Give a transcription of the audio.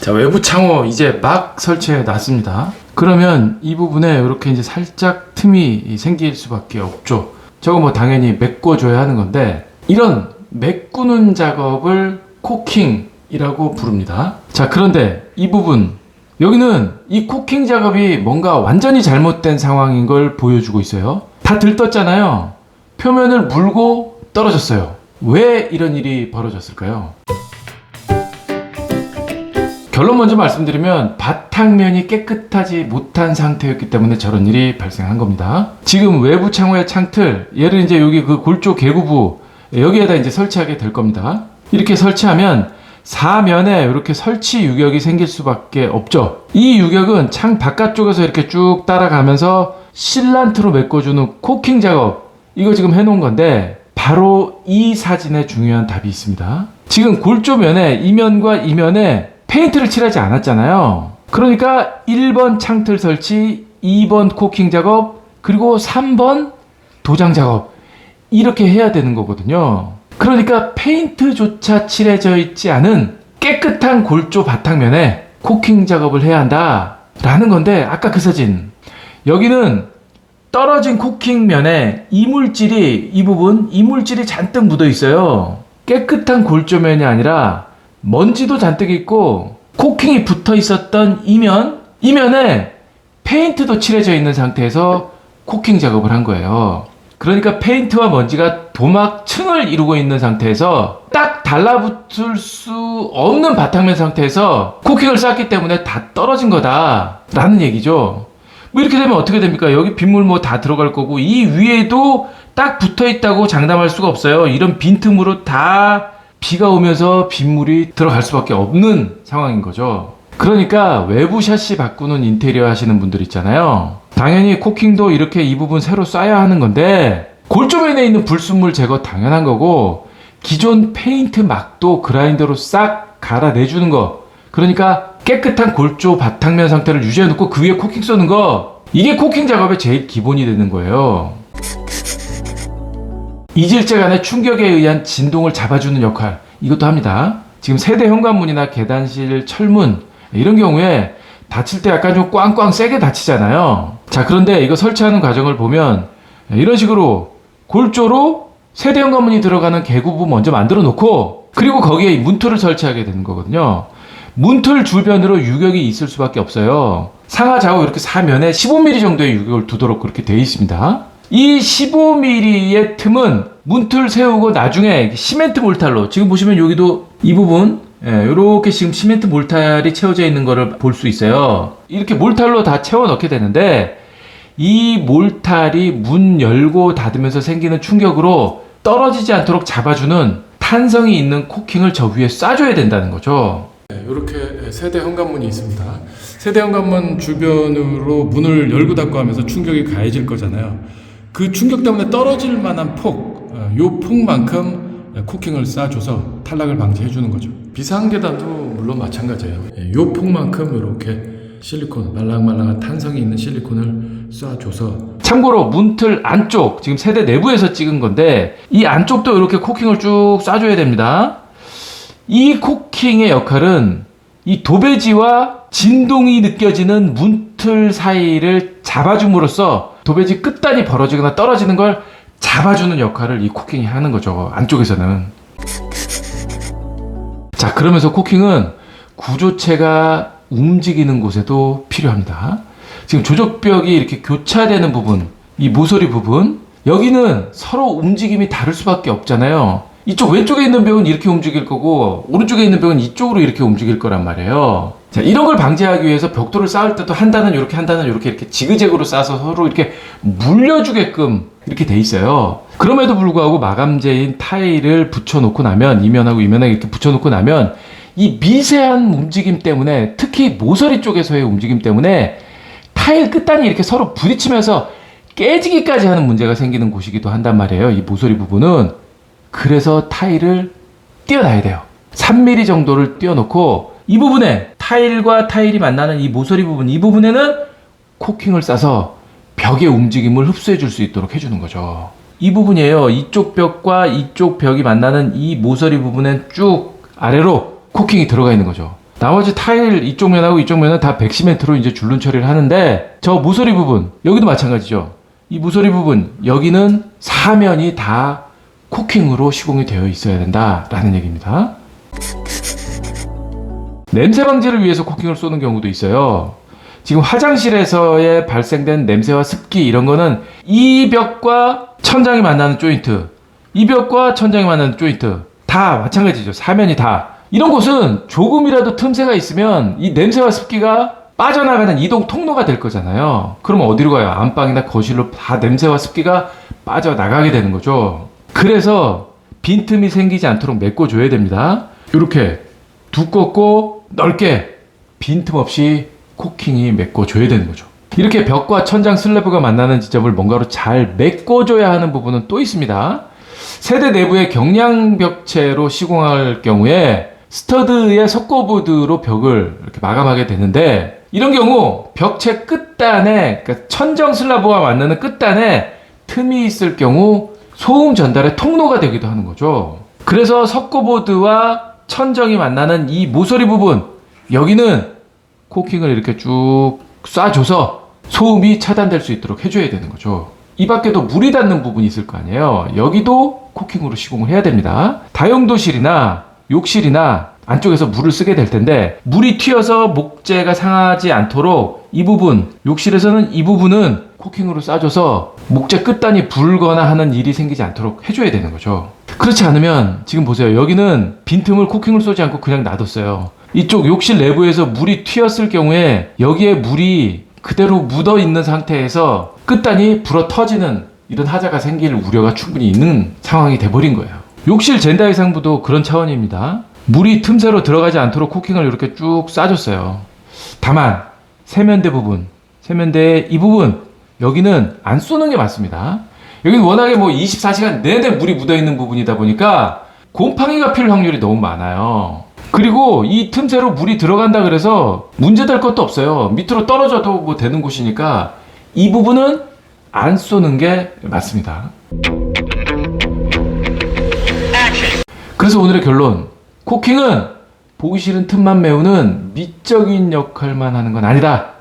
자, 외부 창호 이제 막 설치해 놨습니다. 그러면 이 부분에 이렇게 이제 살짝 틈이 생길 수밖에 없죠. 저거 뭐 당연히 메꿔줘야 하는 건데, 이런 메꾸는 작업을 코킹이라고 부릅니다. 자, 그런데 이 부분, 여기는 이 코킹 작업이 뭔가 완전히 잘못된 상황인 걸 보여주고 있어요. 다 들떴잖아요. 표면을 물고 떨어졌어요. 왜 이런 일이 벌어졌을까요? 결론 먼저 말씀드리면 바탕면이 깨끗하지 못한 상태였기 때문에 저런 일이 발생한 겁니다. 지금 외부 창호의 창틀, 얘를 이제 여기 그 골조 개구부 여기에다 이제 설치하게 될 겁니다. 이렇게 설치하면 사면에 이렇게 설치 유격이 생길 수밖에 없죠. 이 유격은 창 바깥쪽에서 이렇게 쭉 따라가면서 실란트로 메꿔주는 코킹 작업, 이거 지금 해놓은 건데 바로 이 사진에 중요한 답이 있습니다. 지금 골조면에 이면과 이면에 페인트를 칠하지 않았잖아요. 그러니까 1번 창틀 설치, 2번 코킹 작업, 그리고 3번 도장 작업, 이렇게 해야 되는 거거든요. 그러니까 페인트조차 칠해져 있지 않은 깨끗한 골조 바탕면에 코킹 작업을 해야 한다 라는 건데, 아까 그 사진, 여기는 떨어진 코킹면에 이물질이, 이 부분 이물질이 잔뜩 묻어 있어요. 깨끗한 골조면이 아니라 먼지도 잔뜩 있고 코킹이 붙어 있었던 이면에 페인트도 칠해져 있는 상태에서 코킹 작업을 한 거예요. 그러니까 페인트와 먼지가 도막층을 이루고 있는 상태에서 딱 달라붙을 수 없는 바탕면 상태에서 코킹을 쌌기 때문에 다 떨어진 거다 라는 얘기죠. 뭐 이렇게 되면 어떻게 됩니까? 여기 빗물 뭐 다 들어갈 거고, 이 위에도 딱 붙어 있다고 장담할 수가 없어요. 이런 빈틈으로 다 비가 오면서 빗물이 들어갈 수밖에 없는 상황인 거죠. 그러니까 외부 샤시 바꾸는 인테리어 하시는 분들 있잖아요. 당연히 코킹도 이렇게 이 부분 새로 쏴야 하는 건데, 골조면에 있는 불순물 제거 당연한 거고, 기존 페인트 막도 그라인더로 싹 갈아내주는 거, 그러니까 깨끗한 골조 바탕면 상태를 유지해 놓고 그 위에 코킹 쏘는 거, 이게 코킹 작업의 제일 기본이 되는 거예요. 이질재 간의 충격에 의한 진동을 잡아주는 역할, 이것도 합니다. 지금 세대 현관문이나 계단실 철문 이런 경우에 닫힐 때 약간 좀 꽝꽝 세게 닫히잖아요. 자, 그런데 이거 설치하는 과정을 보면 이런 식으로 골조로 세대 현관문이 들어가는 개구부 먼저 만들어 놓고, 그리고 거기에 문틀을 설치하게 되는 거거든요. 문틀 주변으로 유격이 있을 수밖에 없어요. 상하 좌우 이렇게 사면에 15mm 정도의 유격을 두도록 그렇게 되어 있습니다. 이 15mm의 틈은 문틀 세우고 나중에 시멘트 몰탈로, 지금 보시면 여기도 이 부분 이렇게 지금 시멘트 몰탈이 채워져 있는 거를 볼 수 있어요. 이렇게 몰탈로 다 채워 넣게 되는데, 이 몰탈이 문 열고 닫으면서 생기는 충격으로 떨어지지 않도록 잡아주는 탄성이 있는 코킹을 저 위에 쏴줘야 된다는 거죠. 이렇게 세대 현관문이 있습니다. 세대 현관문 주변으로 문을 열고 닫고 하면서 충격이 가해질 거잖아요. 그 충격 때문에 떨어질 만한 폭, 요 폭만큼 코킹을 쏴줘서 탈락을 방지해 주는 거죠. 비상계단도 물론 마찬가지예요. 요 폭만큼 이렇게 실리콘, 말랑말랑한 탄성이 있는 실리콘을 쏴줘서. 참고로 문틀 안쪽, 지금 세대 내부에서 찍은 건데, 이 안쪽도 이렇게 코킹을 쭉 쏴줘야 됩니다. 이 코킹의 역할은 이 도배지와 진동이 느껴지는 문틀 사이를 잡아줌으로써 도배지 끝단이 벌어지거나 떨어지는 걸 잡아주는 역할을 이 코킹이 하는 거죠, 안쪽에서는. 자, 그러면서 코킹은 구조체가 움직이는 곳에도 필요합니다. 지금 조적벽이 이렇게 교차되는 부분, 이 모서리 부분, 여기는 서로 움직임이 다를 수밖에 없잖아요. 이쪽 왼쪽에 있는 벽은 이렇게 움직일 거고, 오른쪽에 있는 벽은 이쪽으로 이렇게 움직일 거란 말이에요. 자, 이런 걸 방지하기 위해서 벽돌을 쌓을 때도 한 단은 이렇게, 한 단은 이렇게 지그재그로 쌓아서 서로 이렇게 물려주게끔 이렇게 돼 있어요. 그럼에도 불구하고 마감재인 타일을 붙여놓고 나면, 이면하고 이면하고 이렇게 붙여놓고 나면, 이 미세한 움직임 때문에, 특히 모서리 쪽에서의 움직임 때문에 타일 끝단이 이렇게 서로 부딪히면서 깨지기까지 하는 문제가 생기는 곳이기도 한단 말이에요, 이 모서리 부분은. 그래서 타일을 띄워놔야 돼요. 3mm 정도를 띄워놓고, 이 부분에 타일과 타일이 만나는 이 모서리 부분, 이 부분에는 코킹을 싸서 벽의 움직임을 흡수해 줄 수 있도록 해주는 거죠. 이 부분이에요. 이쪽 벽과 이쪽 벽이 만나는 이 모서리 부분엔 쭉 아래로 코킹이 들어가 있는 거죠. 나머지 타일 이쪽 면하고 이쪽 면은 다 백시멘트로 이제 줄눈 처리를 하는데 저 모서리 부분 여기도 마찬가지죠. 이 모서리 부분 여기는 사면이 다 코킹으로 시공이 되어 있어야 된다라는 얘기입니다. 냄새 방지를 위해서 코킹을 쏘는 경우도 있어요. 지금 화장실에서의 발생된 냄새와 습기 이런 거는 이 벽과 천장이 만나는 조인트, 이 벽과 천장이 만나는 조인트 다 마찬가지죠. 사면이 다. 이런 곳은 조금이라도 틈새가 있으면 이 냄새와 습기가 빠져나가는 이동 통로가 될 거잖아요. 그럼 어디로 가요? 안방이나 거실로 다 냄새와 습기가 빠져나가게 되는 거죠. 그래서 빈틈이 생기지 않도록 메꿔줘야 됩니다. 이렇게 두껍고 넓게 빈틈 없이 코킹이 메꿔줘야 되는 거죠. 이렇게 벽과 천장 슬래브가 만나는 지점을 뭔가로 잘 메꿔줘야 하는 부분은 또 있습니다. 세대 내부에 경량벽체로 시공할 경우에 스터드의 석고보드로 벽을 이렇게 마감하게 되는데 이런 경우 벽체 끝단에 그러니까 천정 슬라브와 만나는 끝단에 틈이 있을 경우 소음 전달의 통로가 되기도 하는 거죠. 그래서 석고보드와 천정이 만나는 이 모서리 부분 여기는 코킹을 이렇게 쭉 쏴줘서 소음이 차단될 수 있도록 해줘야 되는 거죠. 이 밖에도 물이 닿는 부분이 있을 거 아니에요. 여기도 코킹으로 시공을 해야 됩니다. 다용도실이나 욕실이나 안쪽에서 물을 쓰게 될 텐데 물이 튀어서 목재가 상하지 않도록 이 부분, 욕실에서는 이 부분은 코킹으로 쏴줘서 목재 끝단이 불거나 하는 일이 생기지 않도록 해줘야 되는 거죠. 그렇지 않으면 지금 보세요. 여기는 빈틈을 코킹을 쏘지 않고 그냥 놔뒀어요. 이쪽 욕실 내부에서 물이 튀었을 경우에 여기에 물이 그대로 묻어 있는 상태에서 끝단이 불어 터지는 이런 하자가 생길 우려가 충분히 있는 상황이 돼버린 거예요. 욕실 젠다이상부도 그런 차원입니다. 물이 틈새로 들어가지 않도록 코킹을 이렇게 쭉 쏴줬어요. 다만 세면대 부분, 세면대의 이 부분 여기는 안 쏘는 게 맞습니다. 여기는 워낙에 뭐 24시간 내내 물이 묻어 있는 부분이다 보니까 곰팡이가 필 확률이 너무 많아요. 그리고 이 틈새로 물이 들어간다 그래서 문제될 것도 없어요. 밑으로 떨어져도 뭐 되는 곳이니까 이 부분은 안 쏘는 게 맞습니다. 그래서 오늘의 결론, 코킹은 보기 싫은 틈만 메우는 미적인 역할만 하는 건 아니다.